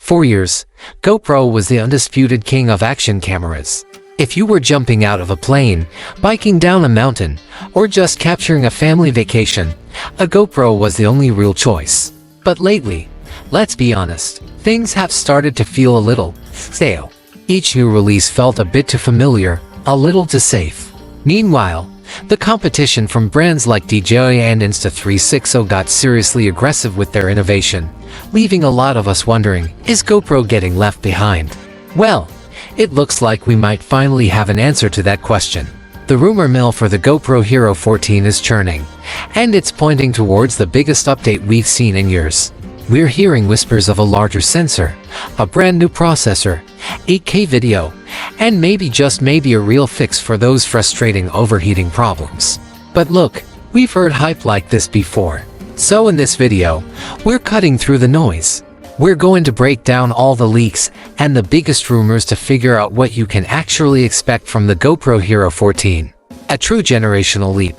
For years, GoPro was the undisputed king of action cameras. If you were jumping out of a plane, biking down a mountain, or just capturing a family vacation, a GoPro was the only real choice. But lately, let's be honest, things have started to feel a little stale. Each new release felt a bit too familiar, a little too safe. Meanwhile, the competition from brands like DJI and Insta360 got seriously aggressive with their innovation, leaving a lot of us wondering, is GoPro getting left behind? Well, it looks like we might finally have an answer to that question. The rumor mill for the GoPro Hero 14 is churning, and it's pointing towards the biggest update we've seen in years. We're hearing whispers of a larger sensor, a brand new processor, 8K video, and maybe just maybe a real fix for those frustrating overheating problems. But look, we've heard hype like this before. So in this video, we're cutting through the noise. We're going to break down all the leaks and the biggest rumors to figure out what you can actually expect from the GoPro Hero 14. A true generational leap.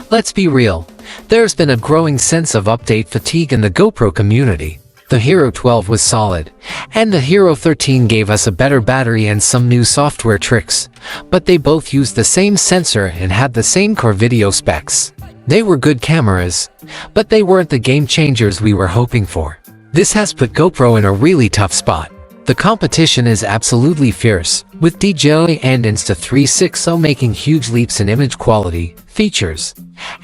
Let's be real, there's been a growing sense of update fatigue in the GoPro community. The Hero 12 was solid, and the Hero 13 gave us a better battery and some new software tricks, but they both used the same sensor and had the same core video specs. They were good cameras, but they weren't the game changers we were hoping for. This has put GoPro in a really tough spot. The competition is absolutely fierce, with DJI and Insta360 making huge leaps in image quality, features,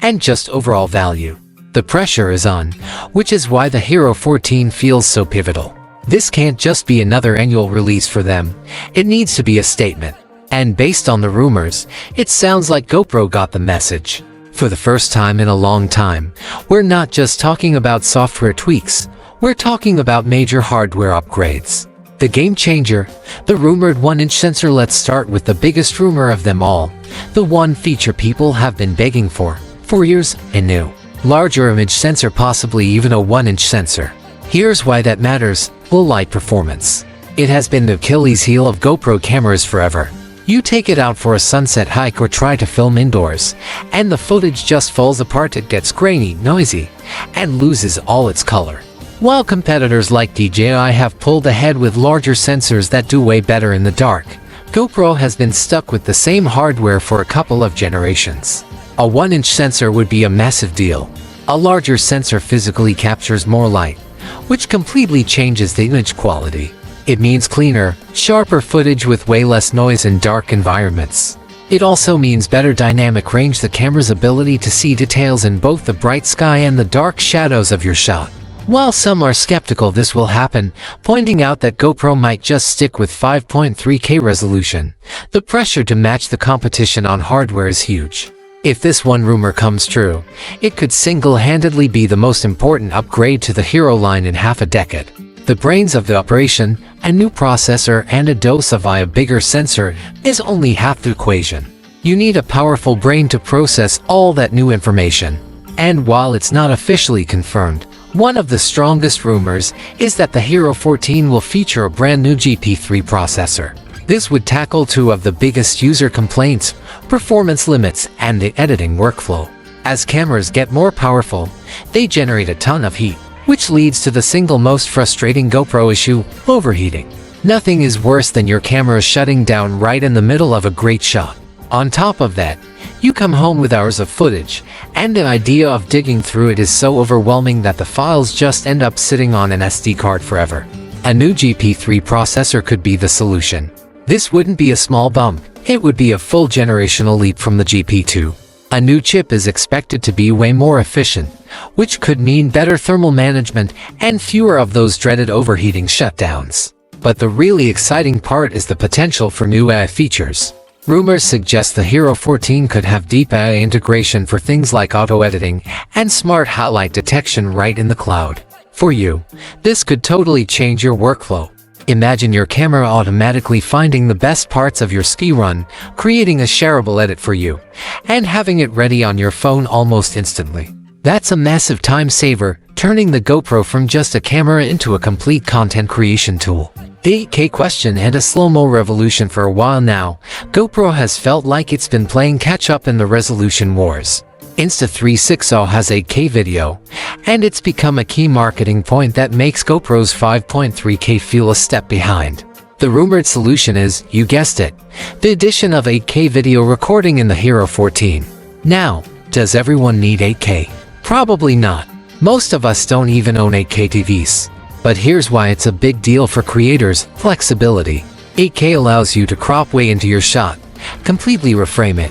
and just overall value. The pressure is on, which is why the Hero 14 feels so pivotal. This can't just be another annual release for them, it needs to be a statement. And based on the rumors, it sounds like GoPro got the message. For the first time in a long time, we're not just talking about software tweaks, we're talking about major hardware upgrades. The game changer, the rumored 1-inch sensor. Let's start with the biggest rumor of them all, the one feature people have been begging for years, a new, larger image sensor, possibly even a 1-inch sensor. Here's why that matters: low light performance. It has been the Achilles heel of GoPro cameras forever. You take it out for a sunset hike or try to film indoors, and the footage just falls apart. It gets grainy, noisy, and loses all its color. While competitors like DJI have pulled ahead with larger sensors that do way better in the dark, GoPro has been stuck with the same hardware for a couple of generations. A 1-inch sensor would be a massive deal. A larger sensor physically captures more light, which completely changes the image quality. It means cleaner, sharper footage with way less noise in dark environments. It also means better dynamic range, the camera's ability to see details in both the bright sky and the dark shadows of your shot. While some are skeptical this will happen, pointing out that GoPro might just stick with 5.3K resolution, the pressure to match the competition on hardware is huge. If this one rumor comes true, it could single-handedly be the most important upgrade to the Hero line in half a decade. The brains of the operation, a new processor and a dose of a bigger sensor, is only half the equation. You need a powerful brain to process all that new information. And while it's not officially confirmed, one of the strongest rumors is that the Hero 14 will feature a brand new GP3 processor. This would tackle two of the biggest user complaints: performance limits and the editing workflow. As cameras get more powerful, they generate a ton of heat, which leads to the single most frustrating GoPro issue: overheating. Nothing is worse than your camera shutting down right in the middle of a great shot. On top of that, you come home with hours of footage, and the idea of digging through it is so overwhelming that the files just end up sitting on an SD card forever. A new GP3 processor could be the solution. This wouldn't be a small bump, it would be a full generational leap from the GP2. A new chip is expected to be way more efficient, which could mean better thermal management and fewer of those dreaded overheating shutdowns. But the really exciting part is the potential for new AI features. Rumors suggest the Hero 14 could have deep AI integration for things like auto-editing and smart highlight detection right in the cloud. For you, this could totally change your workflow. Imagine your camera automatically finding the best parts of your ski run, creating a shareable edit for you, and having it ready on your phone almost instantly. That's a massive time saver, turning the GoPro from just a camera into a complete content creation tool. The 8K question and a slow-mo revolution. For a while now, GoPro has felt like it's been playing catch-up in the resolution wars. Insta360 has 8K video, and it's become a key marketing point that makes GoPro's 5.3K feel a step behind. The rumored solution is, you guessed it, the addition of 8K video recording in the Hero 14. Now, does everyone need 8K? Probably not. Most of us don't even own 8K TVs. But here's why it's a big deal for creators: flexibility. 8K allows you to crop way into your shot, completely reframe it,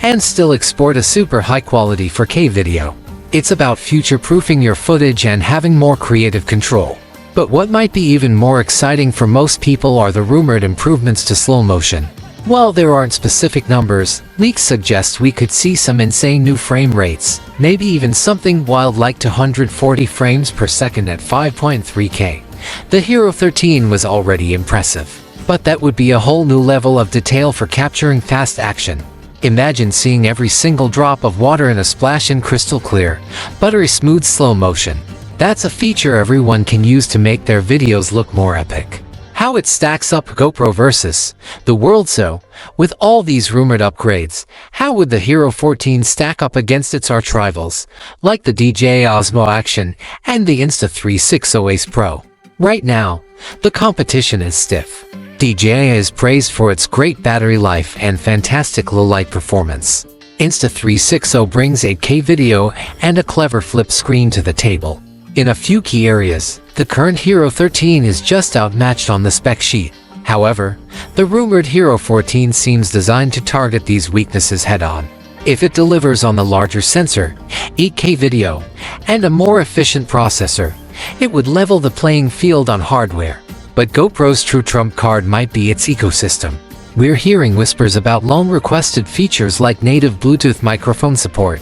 and still export a super high quality 4K video. It's about future-proofing your footage and having more creative control. But what might be even more exciting for most people are the rumored improvements to slow motion. While there aren't specific numbers, leaks suggest we could see some insane new frame rates, maybe even something wild like 240 frames per second at 5.3K. The Hero 13 was already impressive, but that would be a whole new level of detail for capturing fast action. Imagine seeing every single drop of water in a splash in crystal clear, buttery smooth slow motion. That's a feature everyone can use to make their videos look more epic. How it stacks up GoPro versus the world. So, with all these rumored upgrades, how would the Hero 14 stack up against its arch rivals, like the DJI Osmo Action and the Insta360 Ace Pro? Right now, the competition is stiff. DJI is praised for its great battery life and fantastic low-light performance. Insta360 brings 8K video and a clever flip screen to the table. In a few key areas, the current Hero 13 is just outmatched on the spec sheet. However, the rumored Hero 14 seems designed to target these weaknesses head-on. If it delivers on the larger sensor, 8K video, and a more efficient processor, it would level the playing field on hardware. But GoPro's true trump card might be its ecosystem. We're hearing whispers about long-requested features like native Bluetooth microphone support,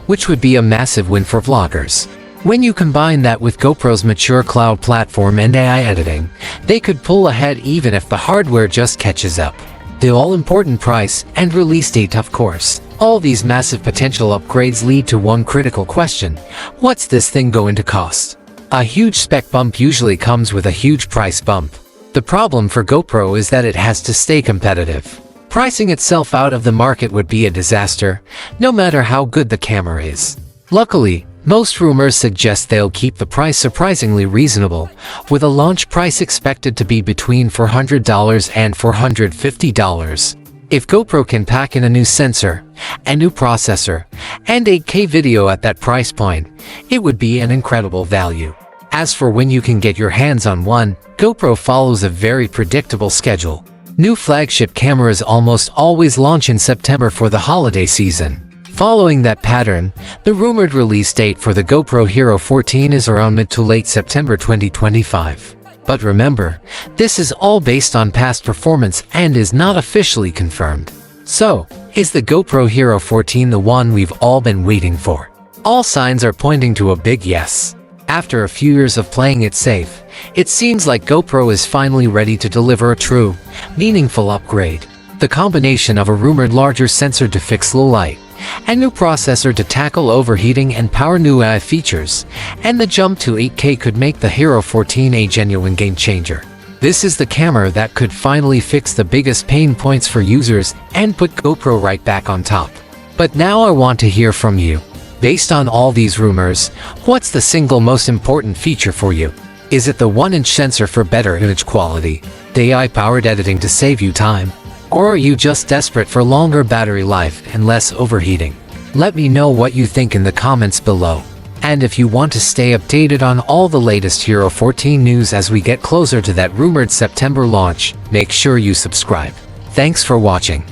which would be a massive win for vloggers. When you combine that with GoPro's mature cloud platform and AI editing, they could pull ahead even if the hardware just catches up. The all-important price and release date, of course. All these massive potential upgrades lead to one critical question: what's this thing going to cost? A huge spec bump usually comes with a huge price bump. The problem for GoPro is that it has to stay competitive. Pricing itself out of the market would be a disaster, no matter how good the camera is. Luckily, most rumors suggest they'll keep the price surprisingly reasonable, with a launch price expected to be between $400 and $450. If GoPro can pack in a new sensor, a new processor, and 8K video at that price point, it would be an incredible value. As for when you can get your hands on one, GoPro follows a very predictable schedule. New flagship cameras almost always launch in September for the holiday season. Following that pattern, the rumored release date for the GoPro Hero 14 is around mid to late September 2025. But remember, this is all based on past performance and is not officially confirmed. So, is the GoPro Hero 14 the one we've all been waiting for? All signs are pointing to a big yes. After a few years of playing it safe, it seems like GoPro is finally ready to deliver a true, meaningful upgrade. The combination of a rumored larger sensor to fix low light, a new processor to tackle overheating and power new AI features, and the jump to 8K could make the Hero 14 a genuine game changer. This is the camera that could finally fix the biggest pain points for users and put GoPro right back on top. But now I want to hear from you. Based on all these rumors, what's the single most important feature for you? Is it the 1-inch sensor for better image quality, the AI-powered editing to save you time? Or are you just desperate for longer battery life and less overheating? Let me know what you think in the comments below. And if you want to stay updated on all the latest Hero 14 news as we get closer to that rumored September launch, make sure you subscribe. Thanks for watching.